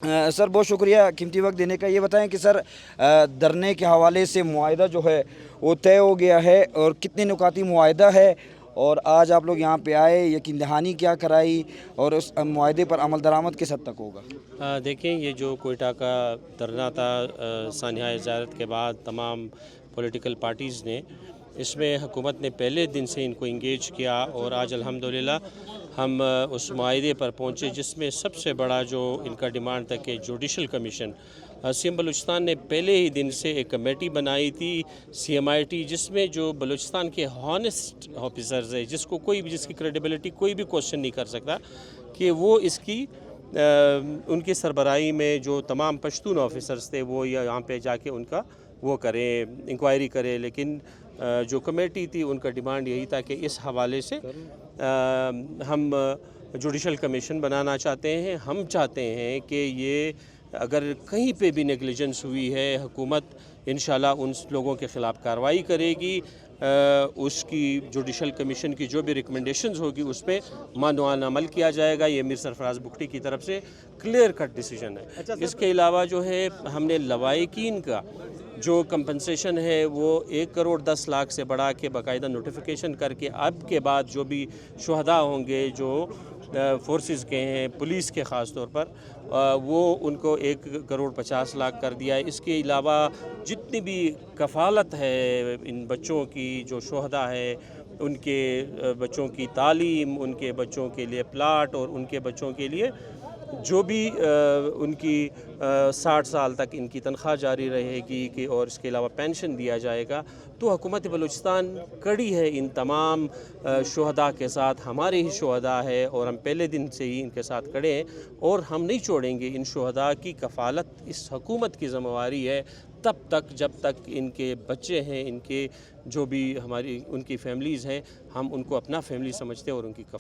Sir बहुत शुक्रिया कीमती वक्त देने का। ये बताएं कि सर धरने के हवाले से मुआहिदा जो है वो तय हो गया है और कितने नुकाती मुआहिदा है, और आज आप लोग यहाँ पे आए, यकीन दहानी क्या कराई और उस मुआहिदे पर अमल दरामद किस हद तक होगा? देखें, ये जो कोयटा का धरना था सानिया ज़ियारत के बाद तमाम पॉलिटिकल पार्टीज़ ने, इसमें हुकूमत ने पहले दिन से इनको इंगेज किया और आज अल्हम्दुलिल्लाह हम उस मुआहिदे पर पहुँचे जिसमें सबसे बड़ा जो इनका डिमांड था कि जुडिशल कमीशन। सीएम बलूचिस्तान ने पहले ही दिन से एक कमेटी बनाई थी CMIT, जिसमें जो बलूचिस्तान के हॉनेस्ट ऑफिसर्स है, जिसको कोई भी, जिसकी क्रेडिबिलिटी कोई भी क्वेश्चन नहीं कर सकता, कि वो इसकी उनकी सरबराही में जो तमाम पश्तून ऑफिसर्स थे वो यहाँ पे जाके उनका वो करें, इंक्वायरी करें। लेकिन जो कमेटी थी उनका डिमांड यही था कि इस हवाले से हम जुडिशल कमीशन बनाना चाहते हैं। हम चाहते हैं कि ये अगर कहीं पे भी नेगलिजेंस हुई है, हुकूमत इंशाल्लाह उन लोगों के ख़िलाफ़ कार्रवाई करेगी। उसकी जुडिशल कमीशन की जो भी रिकमेंडेशंस होगी उस पर मानवान अमल किया जाएगा। ये मीर सरफराज बुगटी की तरफ से क्लियर कट डिसीजन है। इसके अलावा जो है हमने लवाहिकीन का जो कंपनसेशन है वो 1 करोड़ 10 लाख से बढ़ा के बाकायदा नोटिफिकेशन करके अब के बाद जो भी शुहदा होंगे जो फोर्सेस के हैं, पुलिस के ख़ास तौर पर, वो उनको 1 करोड़ 50 लाख कर दिया है। इसके अलावा जितनी भी कफ़ालत है इन बच्चों की, जो शुहदा है उनके बच्चों की तालीम, उनके बच्चों के लिए प्लाट और उनके बच्चों के लिए जो भी उनकी 60 साल तक इनकी तनख्वाह जारी रहेगी कि, और इसके अलावा पेंशन दिया जाएगा। तो हुकूमत बलूचिस्तान कड़ी है इन तमाम शुहदा के साथ, हमारे ही शुहदा है और हम पहले दिन से ही इनके साथ खड़े हैं और हम नहीं छोड़ेंगे। इन शुहदा की कफ़ालत इस हुकूमत की ज़िम्मेवारी है तब तक जब तक इनके बच्चे हैं, इनके जो भी हमारी उनकी फैमिलीज़ हैं, हम उनको अपना फैमिली समझते हैं और उनकी कफ़ालत